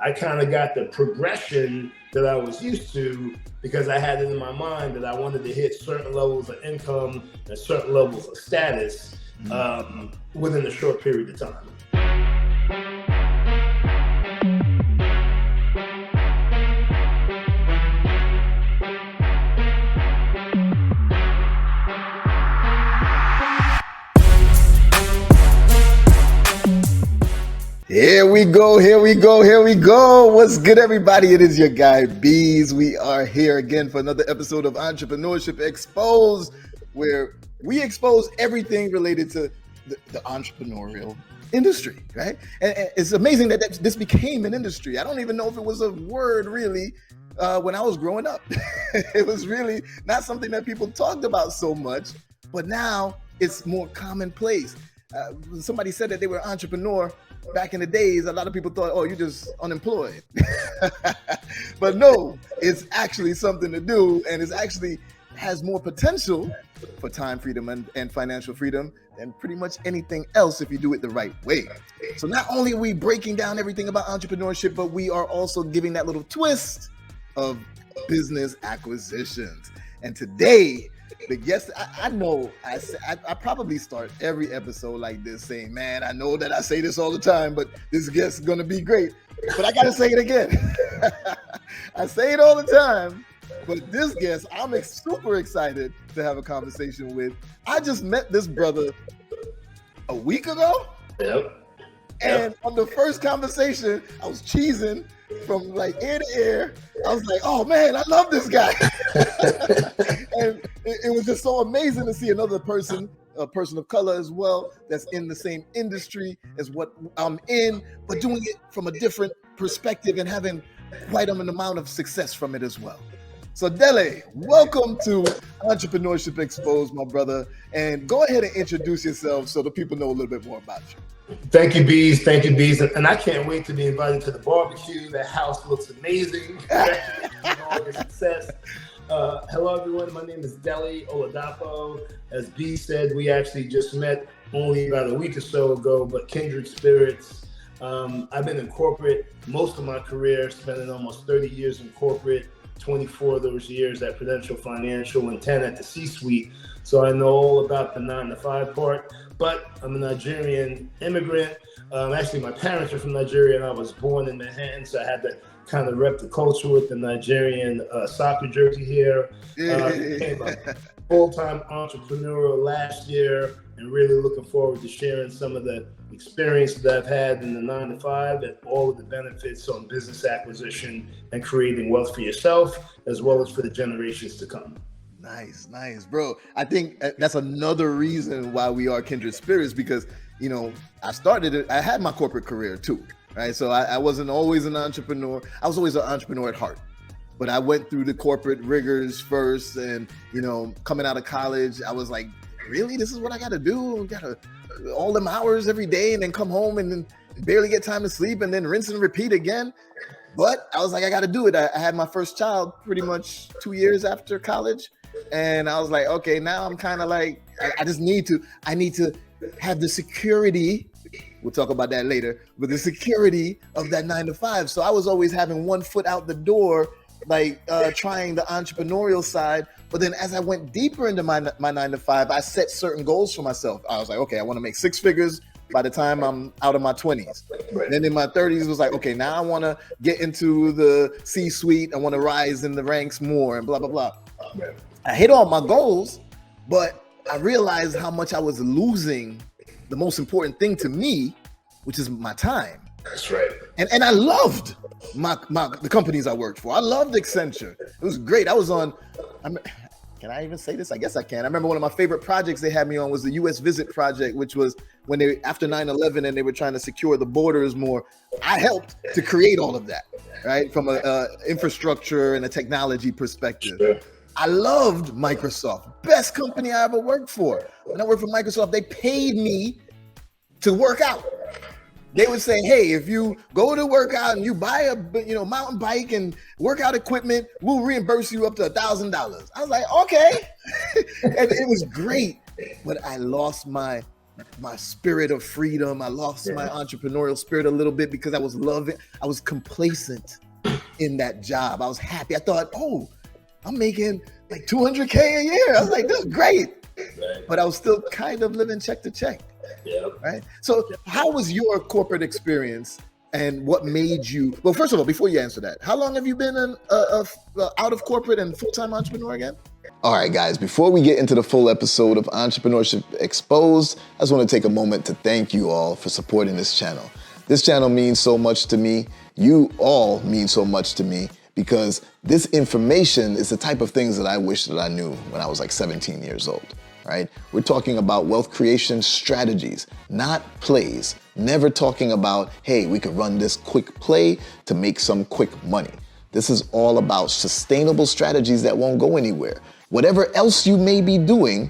I kind of got the progression that I was used to because I had it in my mind that I wanted to hit certain levels of income and certain levels of status within a short period of time. Here we go. What's good, everybody? It is your guy, Beez. We are here again for another episode of Entrepreneurship Exposed, where we expose everything related to the entrepreneurial industry, right? And it's amazing that this became an industry. I don't even know if it was a word, really, when I was growing up. It was really not something that people talked about so much, but now it's more commonplace. Somebody said that they were an entrepreneur. Back in the days, a lot of people thought, oh, you're just unemployed. But no, it's actually something to do, and it actually has more potential for time freedom and financial freedom than pretty much anything else if you do it the right way. So not only are we breaking down everything about entrepreneurship, but we are also giving that little twist of business acquisitions. And today, the guest, I know I probably start every episode like this saying, man, I know that I say this all the time, but this guest is going to be great. But I got to say it again. I say it all the time, but this guest, I'm super excited to have a conversation with. I just met this brother a week ago. Yep. And on the first conversation, I was cheesing from like ear to ear. I was like, oh man, I love this guy. And it was just so amazing to see another person, a person of color as well, that's in the same industry as what I'm in, but doing it from a different perspective and having quite an amount of success from it as well. So Dele, welcome to Entrepreneurship Exposed, my brother. And go ahead and introduce yourself so the people know a little bit more about you. Thank you, Beez. And I can't wait to be invited to the barbecue. That house looks amazing. All the success. Hello, everyone. My name is Dele Oladapo. As Beez said, we actually just met only about a week or so ago, but kindred spirits. I've been in corporate most of my career, spending almost 30 years in corporate, 24 of those years at Prudential Financial and 10 at the C-suite. So I know all about the 9-to-5 part, but I'm a Nigerian immigrant. Actually, my parents are from Nigeria and I was born in Manhattan, so I had to kind of rep the culture with the Nigerian soccer jersey here. Became a full-time entrepreneur last year and really looking forward to sharing some of the experience that I've had in the 9-to-5 and all of the benefits on business acquisition and creating wealth for yourself as well as for the generations to come. Nice, bro. I think that's another reason why we are kindred spirits because, you know, I had my corporate career too, right? So I wasn't always an entrepreneur. I was always an entrepreneur at heart, but I went through the corporate rigors first and, you know, coming out of college, I was like, really, this is what I got to do? Got to all them hours every day and then come home and then barely get time to sleep and then rinse and repeat again. But I was like, I got to do it. I had my first child pretty much 2 years after college. And I was like, okay, now I'm kind of like, I need to have the security. We'll talk about that later, but the security of that 9-to-5. So I was always having one foot out the door, like trying the entrepreneurial side. But then as I went deeper into my 9-to-5, I set certain goals for myself. I was like, okay, I want to make 6 figures by the time I'm out of my 20s. Right. Then in my 30s, it was like, okay, now I want to get into the C-suite. I want to rise in the ranks more and blah, blah, blah. Right. I hit all my goals, but I realized how much I was losing the most important thing to me, which is my time. That's right. And I loved the companies I worked for. I loved Accenture. It was great. Can I even say this? I guess I can. I remember one of my favorite projects they had me on was the U.S. Visit Project, which was when they, after 9/11 and they were trying to secure the borders more, I helped to create all of that, right? From a infrastructure and a technology perspective. Sure. I loved Microsoft, best company I ever worked for. When I worked for Microsoft, they paid me to work out. They would say, hey, if you go to work out and you buy a mountain bike and workout equipment, we'll reimburse you up to $1,000. I was like, okay. And it was great, but I lost my my spirit of freedom. I lost my entrepreneurial spirit a little bit because I was complacent in that job. I was happy. I thought, oh, I'm making like $200K a year. I was like, this is great. Right. But I was still kind of living check to check. Yeah. Right. So how was your corporate experience, and what made you, well, first of all, before you answer that, how long have you been out of corporate and full-time entrepreneur again? All right, guys, before we get into the full episode of Entrepreneurship Exposed, I just want to take a moment to thank you all for supporting this channel. This channel means so much to me. You all mean so much to me, because this information is the type of things that I wish that I knew when I was like 17 years old, right? We're talking about wealth creation strategies, not plays. Never talking about, hey, we could run this quick play to make some quick money. This is all about sustainable strategies that won't go anywhere. Whatever else you may be doing,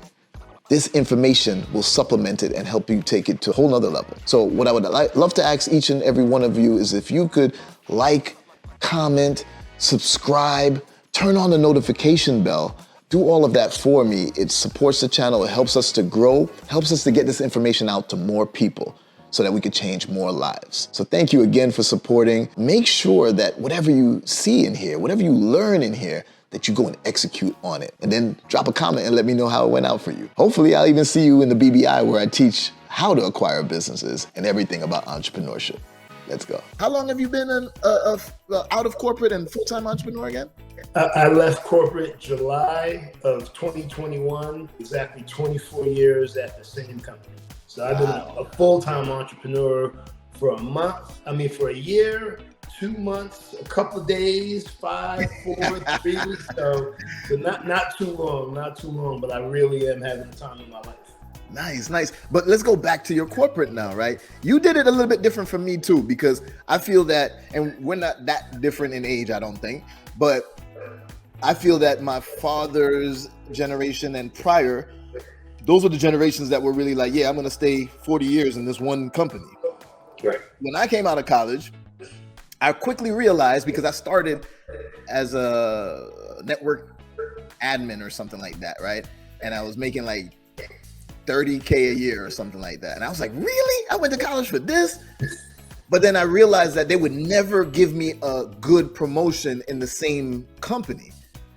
this information will supplement it and help you take it to a whole nother level. So what I would love to ask each and every one of you is if you could like, comment, subscribe, turn on the notification bell, do all of that for me. It supports the channel, it helps us to grow, helps us to get this information out to more people so that we could change more lives. So thank you again for supporting. Make sure that whatever you see in here, whatever you learn in here, that you go and execute on it. And then drop a comment and let me know how it went out for you. Hopefully I'll even see you in the BBI, where I teach how to acquire businesses and everything about entrepreneurship. Let's go. How long have you been out of corporate and full-time entrepreneur again? I left corporate July of 2021, exactly 24 years at the same company. So I've been a full-time entrepreneur for a year, 2 months, a couple of days, 5, 4, 3 weeks. So not too long, but I really am having the time of my life. Nice. But let's go back to your corporate now, right? You did it a little bit different from me too, because I feel that, and we're not that different in age, I don't think, but I feel that my father's generation and prior, those were the generations that were really like, yeah, I'm going to stay 40 years in this one company. Right. When I came out of college, I quickly realized, because I started as a network admin or something like that, right? And I was making like $30K a year or something like that. And I was like, really? I went to college for this? But then I realized that they would never give me a good promotion in the same company.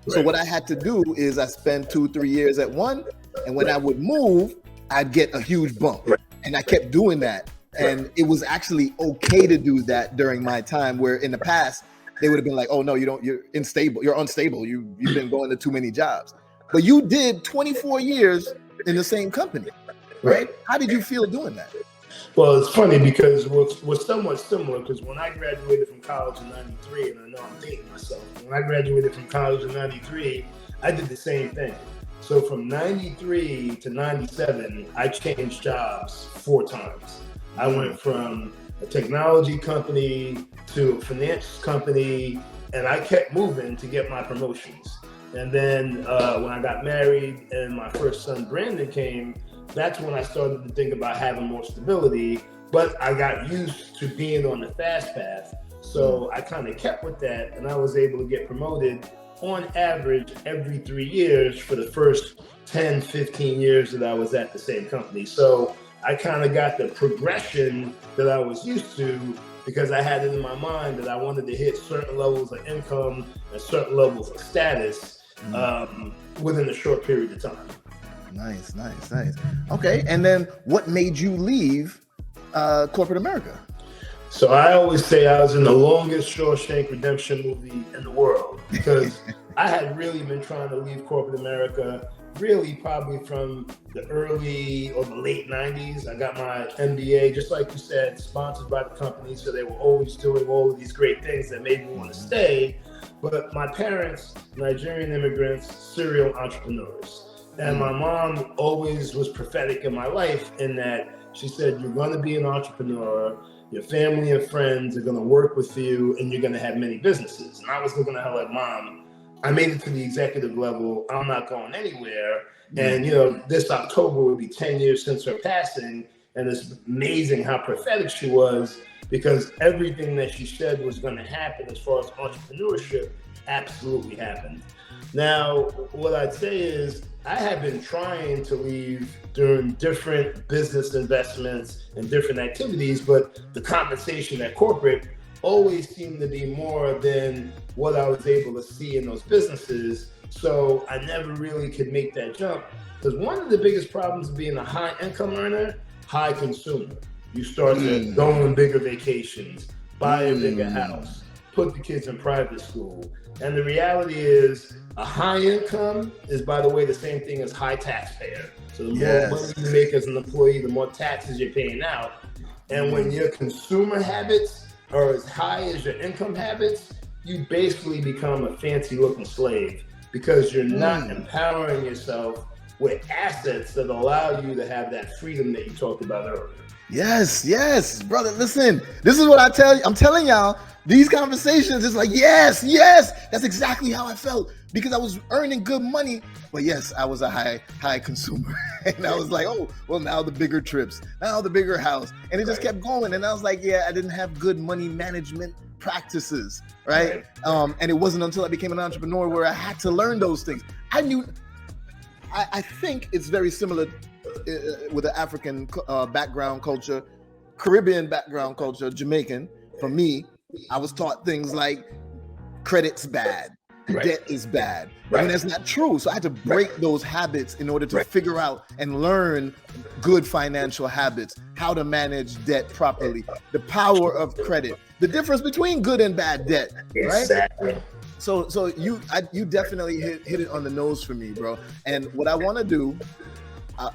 Right. So what I had to do is I spent 2-3 years at one, and when I would move, I'd get a huge bump. Right. And I kept doing that. And it was actually okay to do that during my time, where in the past, they would have been like, oh no, you're unstable. You've been going to too many jobs. But you did 24 years in the same company, right? How did you feel doing that? Well, it's funny because we're somewhat similar, because when I graduated from college in 93, and I know I'm dating myself, when I graduated from college in 93, I did the same thing. So from 93 to 97, I changed jobs 4 times. I went from a technology company to a finance company, and I kept moving to get my promotions. And then when I got married and my first son, Brandon, came, that's when I started to think about having more stability. But I got used to being on the fast path. So I kind of kept with that, and I was able to get promoted on average every 3 years for the first 10, 15 years that I was at the same company. So I kind of got the progression that I was used to, because I had it in my mind that I wanted to hit certain levels of income and certain levels of status within a short period of time. Nice. Okay, and then what made you leave corporate America? So I always say I was in the longest Shawshank Redemption movie in the world, because I had really been trying to leave corporate America really probably from the early or the late 90s. I got my MBA, just like you said, sponsored by the company. So they were always doing all of these great things that made me want to stay. But my parents, Nigerian immigrants, serial entrepreneurs. And my mom always was prophetic in my life, in that she said, you're going to be an entrepreneur. Your family and friends are going to work with you, and you're going to have many businesses. And I was looking at her like, Mom, I made it to the executive level. I'm not going anywhere. And, this October would be 10 years since her passing. And it's amazing how prophetic she was, because everything that she said was going to happen as far as entrepreneurship absolutely happened. Now, what I'd say is I have been trying to leave during different business investments and different activities, but the compensation at corporate always seemed to be more than what I was able to see in those businesses. So I never really could make that jump, because one of the biggest problems of being a high income earner, high consumer. You start to go on bigger vacations, buy a bigger house, put the kids in private school. And the reality is a high income is, by the way, the same thing as high taxpayer. So the more money you make as an employee, the more taxes you're paying out. And when your consumer habits are as high as your income habits, you basically become a fancy looking slave, because you're not empowering yourself with assets that allow you to have that freedom that you talked about earlier. Yes, brother. Listen, this is what I tell you. I'm telling y'all, these conversations is like, yes. That's exactly how I felt, because I was earning good money. But yes, I was a high consumer. And I was like, oh, well, now the bigger trips, now the bigger house. And it just kept going. And I was like, I didn't have good money management practices, right? And it wasn't until I became an entrepreneur where I had to learn those things. I think it's very similar with the African background culture, Caribbean background culture, Jamaican. For me, I was taught things like credit's bad, debt is bad. I mean, that's not true. So I had to break those habits in order to figure out and learn good financial habits, how to manage debt properly, the power of credit, the difference between good and bad debt, right? Exactly. So you definitely hit it on the nose for me, bro. And what I want to do,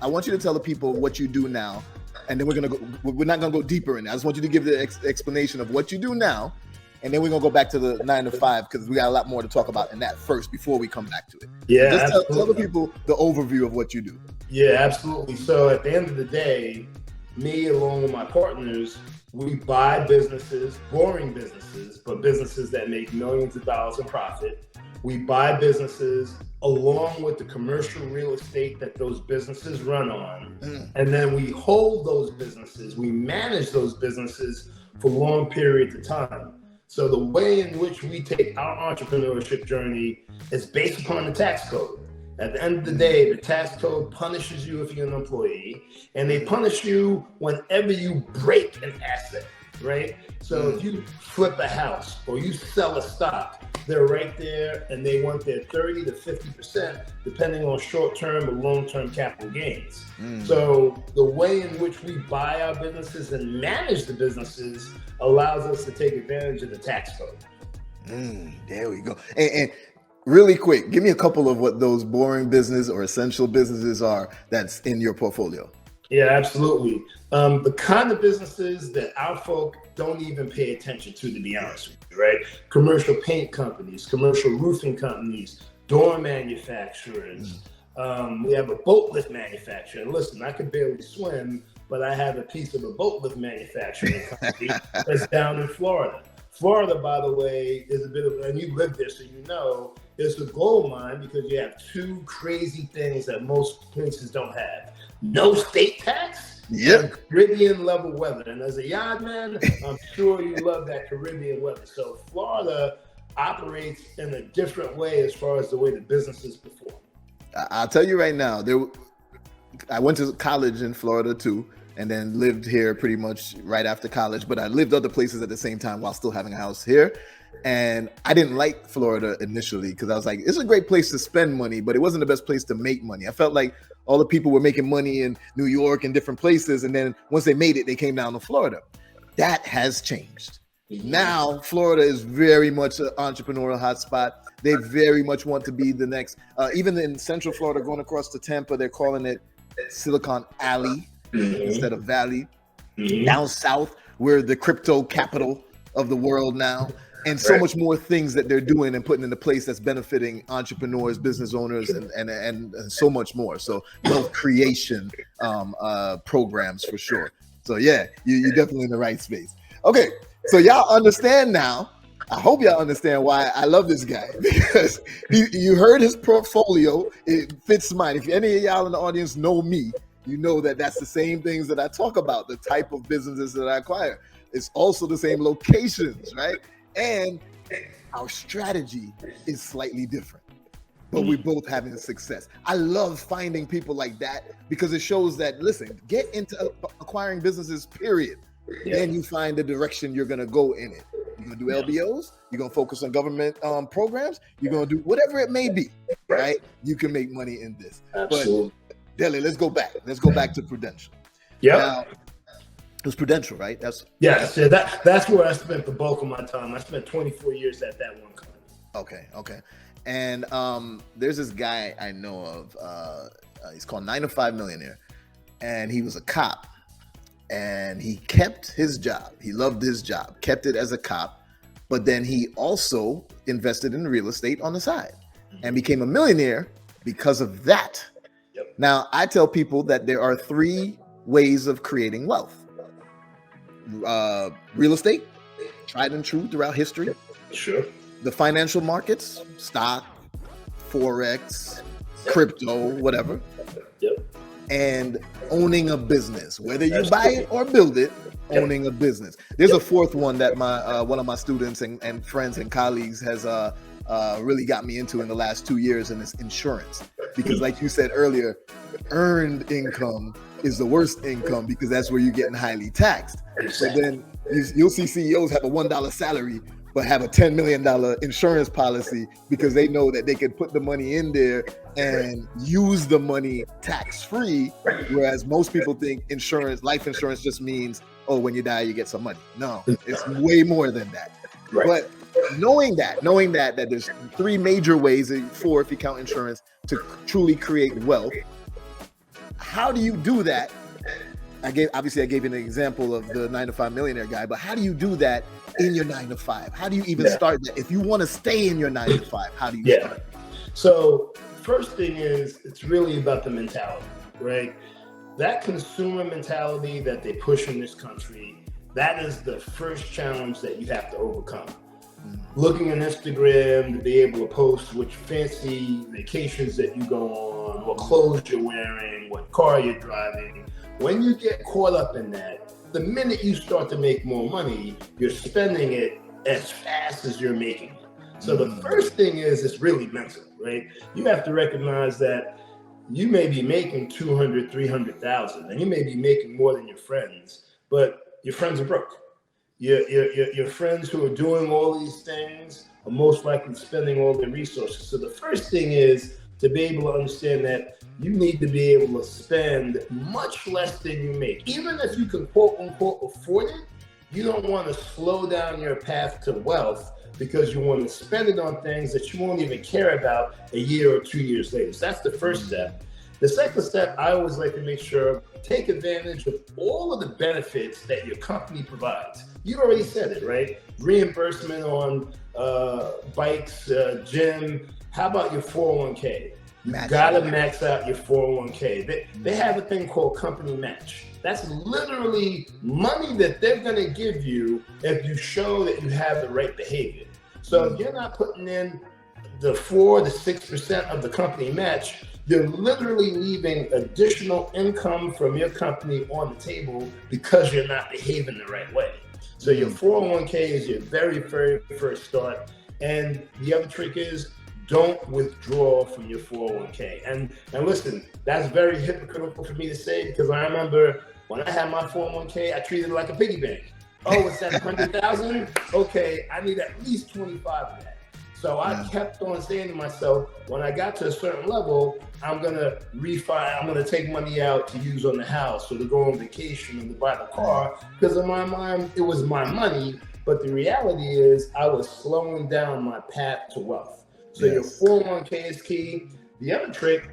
I want you to tell the people what you do now, and then we're not gonna go deeper in it. I just want you to give the explanation of what you do now, and then we're gonna go back to the 9 to 5, because we got a lot more to talk about in that first before we come back to it. Yeah, just tell the people the overview of what you do. Yeah, absolutely. So at the end of the day, me along with my partners, we buy businesses, boring businesses, but businesses that make millions of dollars in profit. We buy businesses along with the commercial real estate that those businesses run on. And then we hold those businesses, we manage those businesses for long periods of time. So the way in which we take our entrepreneurship journey is based upon the tax code. At the end of the day, the tax code punishes you if you're an employee, and they punish you whenever you break an asset, right? So if you flip a house or you sell a stock, they're right there, and they want their 30 to 50%, depending on short-term or long-term capital gains. So the way in which we buy our businesses and manage the businesses allows us to take advantage of the tax code. There we go. And really quick, give me a couple of what those boring business or essential businesses are that's in your portfolio. Yeah, absolutely. The kind of businesses that our folk don't even pay attention to be honest with you, right? Commercial paint companies, commercial roofing companies, door manufacturers. We have a boat lift manufacturer. And listen, I could barely swim, but I have a piece of a boat lift manufacturing company that's down in Florida. Florida, by the way, is a bit of, and you live there, so you know, it's a gold mine, because you have two crazy things that most places don't have. No state tax, and Caribbean level weather. And as a yacht man, I'm sure you love that Caribbean weather. So Florida operates in a different way as far as the way the businesses perform. I'll tell you right now, I went to college in Florida too, and then lived here pretty much right after college, but I lived other places at the same time while still having a house here. And I didn't like Florida initially, because I was like, it's a great place to spend money, but it wasn't the best place to make money. I felt like all the people were making money in New York and different places, and then once they made it, they came down to Florida. That has changed. Now, Florida is very much an entrepreneurial hotspot. They very much want to be the next, even in Central Florida, going across to Tampa, they're calling it Silicon Alley instead of Valley. Down south, we're the crypto capital of the world now. And so much more things that they're doing and putting into place that's benefiting entrepreneurs, business owners, and so much more. So wealth creation programs for sure. So yeah, you're definitely in the right space. Okay, so y'all understand now. I hope y'all understand why I love this guy, because you heard his portfolio. It fits mine. If any of y'all in the audience know me, you know that that's the same things that I talk about, the type of businesses that I acquire. It's also the same locations, right? And our strategy is slightly different, but we're both having success. I love finding people like that because it shows that, listen, get into acquiring businesses, period. Yeah. Then you find the direction you're going to go in it. You're going to do LBOs. You're going to focus on government programs. You're going to do whatever it may be, right? You can make money in this. Absolutely. But Dele, let's go back. Let's go back to Prudential. Yeah. Now, it was Prudential, right? That's where I spent the bulk of my time. I spent 24 years at that one company. Okay. And there's this guy I know of. He's called 9 to 5 Millionaire, and he was a cop. And he kept his job. He loved his job, kept it as a cop, but then he also invested in real estate on the side and became a millionaire because of that. Yep. Now, I tell people that there are 3 ways of creating wealth. Real estate, tried and true throughout history. Sure. The financial markets, stock, Forex, crypto, whatever. Yep. And owning a business, whether you buy it or build it, owning a business. There's a 4th one that my one of my students and friends and colleagues has really got me into in the last 2 years, and it's insurance. Because like you said earlier, earned income is the worst income because that's where you're getting highly taxed. So then you'll see CEOs have a $1 salary but have a $10 million insurance policy because they know that they can put the money in there and use the money tax-free, whereas most people think life insurance just means, oh, when you die, you get some money. No, it's way more than that. Right. But knowing that there's 3 major ways, 4 if you count insurance, to truly create wealth, how do you do that? I gave you an example of the 9 to 5 millionaire guy, but how do you do that in your 9 to 5? How do you even start that? If you want to stay in your 9 to 5, how do you start? So first thing is, it's really about the mentality, right? That consumer mentality that they push in this country, that is the first challenge that you have to overcome. Looking on Instagram to be able to post which fancy vacations that you go on, what clothes you're wearing, what car you're driving. When you get caught up in that, the minute you start to make more money, you're spending it as fast as you're making it. So the first thing is, it's really mental, right? You have to recognize that you may be making 200, 300,000, and you may be making more than your friends, but your friends are broke. Your friends who are doing all these things are most likely spending all their resources. So the first thing is to be able to understand that you need to be able to spend much less than you make. Even if you can quote unquote afford it, you don't want to slow down your path to wealth because you want to spend it on things that you won't even care about a year or 2 years later. So that's the first step. The second step, I always like to make sure, take advantage of all of the benefits that your company provides. You already said it, right? Reimbursement on bikes, gym. How about your 401k? You gotta max out your 401k. They have a thing called company match. That's literally money that they're gonna give you if you show that you have the right behavior. So if you're not putting in the 4 to 6% of the company match, you're literally leaving additional income from your company on the table because you're not behaving the right way. So your 401k is your very, very first start. And the other trick is, don't withdraw from your 401k. And listen, that's very hypocritical for me to say, because I remember when I had my 401k, I treated it like a piggy bank. Oh, it's at 100,000? Okay, I need at least 25 of that. So I kept on saying to myself, when I got to a certain level, I'm gonna take money out to use on the house or to go on vacation or to buy the car, because in my mind, it was my money. But the reality is I was slowing down my path to wealth. So your 401k is key. The other trick,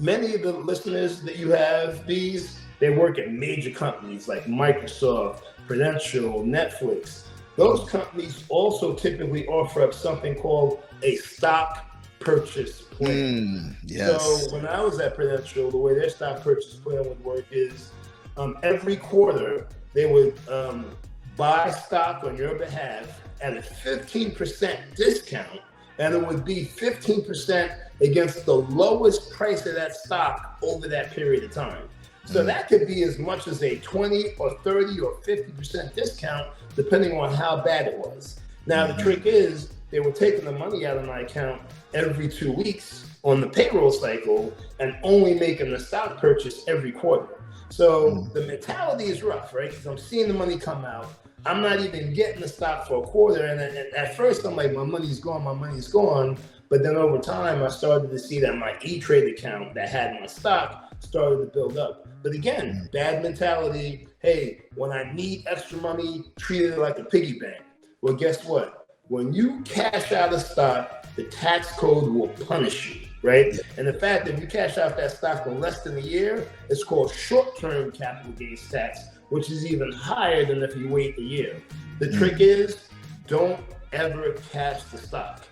many of the listeners that you have, Beez, they work at major companies like Microsoft, Prudential, Netflix. Those companies also typically offer up something called a stock purchase plan. So when I was at Prudential, the way their stock purchase plan would work is every quarter they would buy stock on your behalf at a 15% discount, and it would be 15% against the lowest price of that stock over that period of time. So that could be as much as a 20 or 30 or 50% discount, depending on how bad it was. Now, the trick is they were taking the money out of my account every 2 weeks on the payroll cycle and only making the stock purchase every quarter. So the mentality is rough, right? Because I'm seeing the money come out. I'm not even getting the stock for a quarter. And at first, I'm like, my money's gone. But then over time, I started to see that my E-Trade account that had my stock started to build up. But again, bad mentality. Hey, when I need extra money, treat it like a piggy bank. Well, guess what? When you cash out a stock, the tax code will punish you, right? And the fact that you cash out that stock in less than a year, it's called short-term capital gains tax, which is even higher than if you wait a year. The trick is, don't ever cash the stock.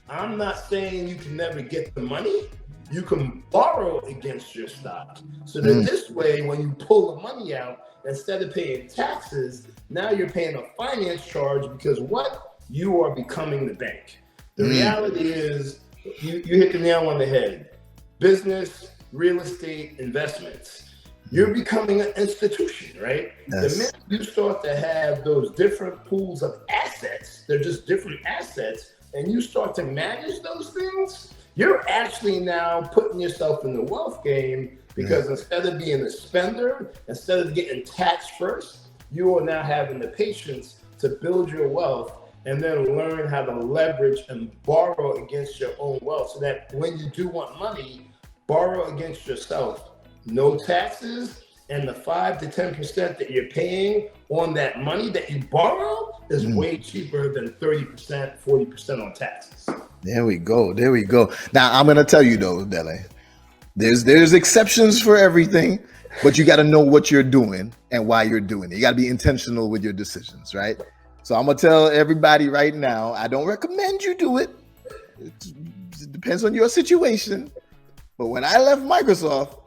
I'm not saying you can never get the money. You can borrow against your stock. So that this way, when you pull the money out, instead of paying taxes, now you're paying a finance charge because what? You are becoming the bank. The reality is, you hit the nail on the head. Business, real estate, investments. You're becoming an institution, right? Yes. The minute you start to have those different pools of assets, they're just different assets, and you start to manage those things, you're actually now putting yourself in the wealth game because instead of being a spender, instead of getting taxed first, you are now having the patience to build your wealth and then learn how to leverage and borrow against your own wealth so that when you do want money, borrow against yourself. No taxes, and the 5 to 10% that you're paying on that money that you borrow is way cheaper than 30%, 40% on taxes. There we go. Now, I'm going to tell you though, Dele, there's exceptions for everything, but you got to know what you're doing and why you're doing it. You got to be intentional with your decisions, right? So I'm going to tell everybody right now, I don't recommend you do it. It depends on your situation. But when I left Microsoft,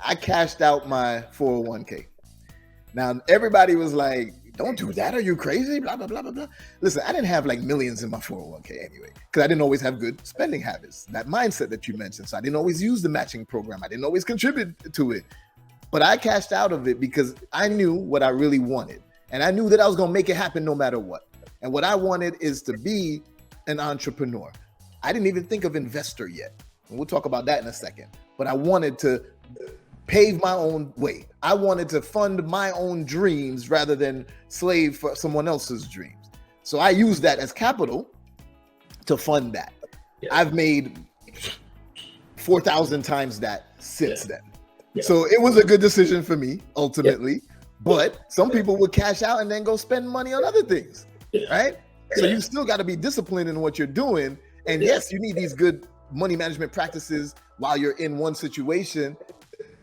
I cashed out my 401k. Now, everybody was like, don't do that. Are you crazy? Blah, blah, blah, blah, blah. Listen, I didn't have like millions in my 401k anyway, because I didn't always have good spending habits, that mindset that you mentioned. So I didn't always use the matching program. I didn't always contribute to it. But I cashed out of it because I knew what I really wanted. And I knew that I was going to make it happen no matter what. And what I wanted is to be an entrepreneur. I didn't even think of investor yet. And we'll talk about that in a second. But I wanted to pave my own way. I wanted to fund my own dreams rather than slave for someone else's dreams. So I used that as capital to fund that. Yeah. I've made 4,000 times that since then. Yeah. So it was a good decision for me, ultimately. Yeah. But some people would cash out and then go spend money on other things, right? So you still got to be disciplined in what you're doing. And yes, you need these good money management practices while you're in one situation,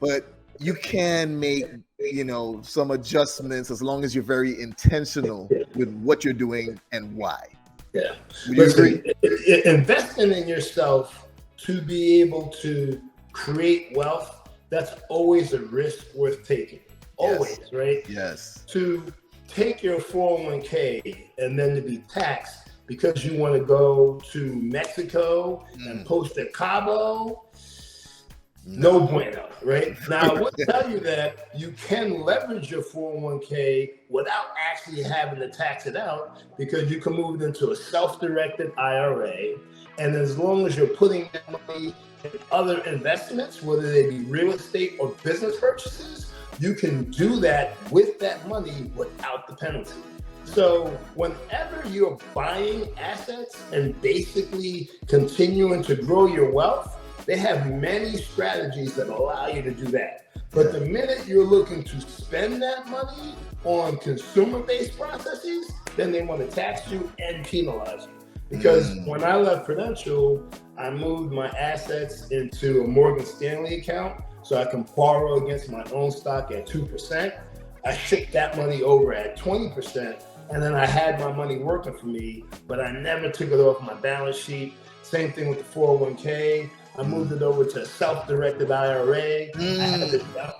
but you can make, some adjustments as long as you're very intentional with what you're doing and why. Yeah. Would you agree? Investing in yourself to be able to create wealth, that's always a risk worth taking. Always, yes. Right? Yes. To take your 401k and then to be taxed because you want to go to Mexico and post at Cabo, no bueno, right? Now, I will tell you that you can leverage your 401k without actually having to tax it out because you can move it into a self-directed IRA. And as long as you're putting that money in other investments, whether they be real estate or business purchases, you can do that with that money without the penalty. So whenever you're buying assets and basically continuing to grow your wealth, they have many strategies that allow you to do that. But the minute you're looking to spend that money on consumer-based processes, then they want to tax you and penalize you. Because when I left Prudential, I moved my assets into a Morgan Stanley account so I can borrow against my own stock at 2%. I shipped that money over at 20%, and then I had my money working for me, but I never took it off my balance sheet. Same thing with the 401k. I moved it over to a self-directed IRA.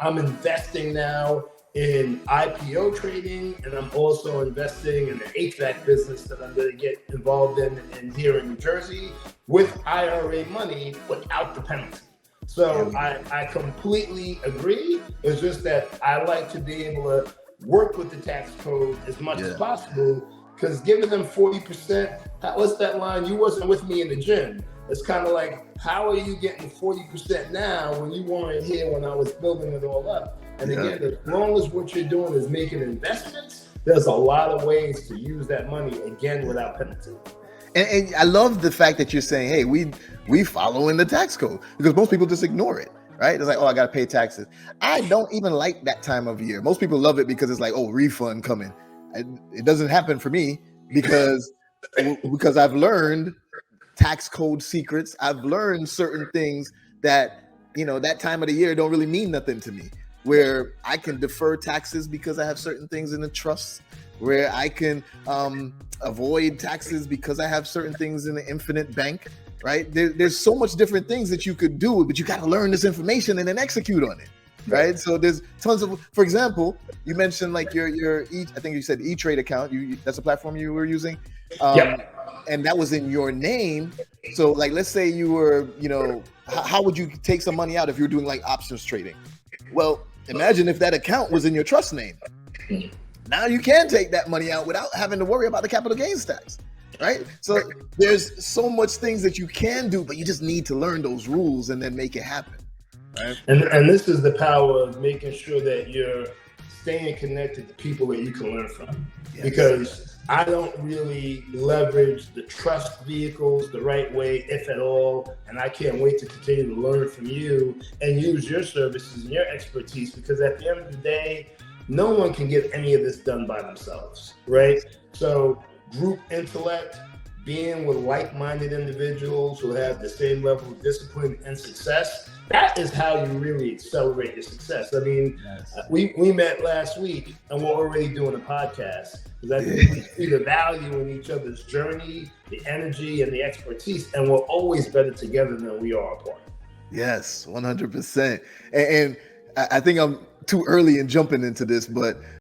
I'm investing now in IPO trading, and I'm also investing in the HVAC business that I'm going to get involved in here in New Jersey with IRA money without the penalty. So I completely agree. It's just that I like to be able to work with the tax code as much as possible, because giving them 40%, what's that line? You wasn't with me in the gym. It's kind of like, how are you getting 40% now when you weren't here when I was building it all up? And again, as long as what you're doing is making investments, there's a lot of ways to use that money, again, without penalty. And I love the fact that you're saying, hey, we follow in the tax code, because most people just ignore it, right? It's like, oh, I got to pay taxes. I don't even like that time of year. Most people love it because it's like, oh, refund coming. It doesn't happen for me because I've learned tax code secrets. I've learned certain things that, that time of the year don't really mean nothing to me, where I can defer taxes because I have certain things in the trust, where I can avoid taxes because I have certain things in the infinite bank, right? There's so much different things that you could do, but you got to learn this information and then execute on it, right? So there's tons of, for example, you mentioned like your I think you said E-Trade account. That's a platform you were using. And that was in your name. So like, let's say you were, how would you take some money out if you're doing like options trading? Well, imagine if that account was in your trust name. Now you can take that money out without having to worry about the capital gains tax, right? So there's so much things that you can do, but you just need to learn those rules and then make it happen, right? And this is the power of making sure that you're staying connected to people that you can learn from. Because I don't really leverage the trust vehicles the right way, if at all. And I can't wait to continue to learn from you and use your services and your expertise, because at the end of the day, no one can get any of this done by themselves, right? So group intellect, being with like-minded individuals who have the same level of discipline and success, that is how you really accelerate your success. I mean, we met last week and we're already doing a podcast, because I think we see the value in each other's journey, the energy and the expertise, and we're always better together than we are apart. Yes, 100%. And I think I'm too early in jumping into this, but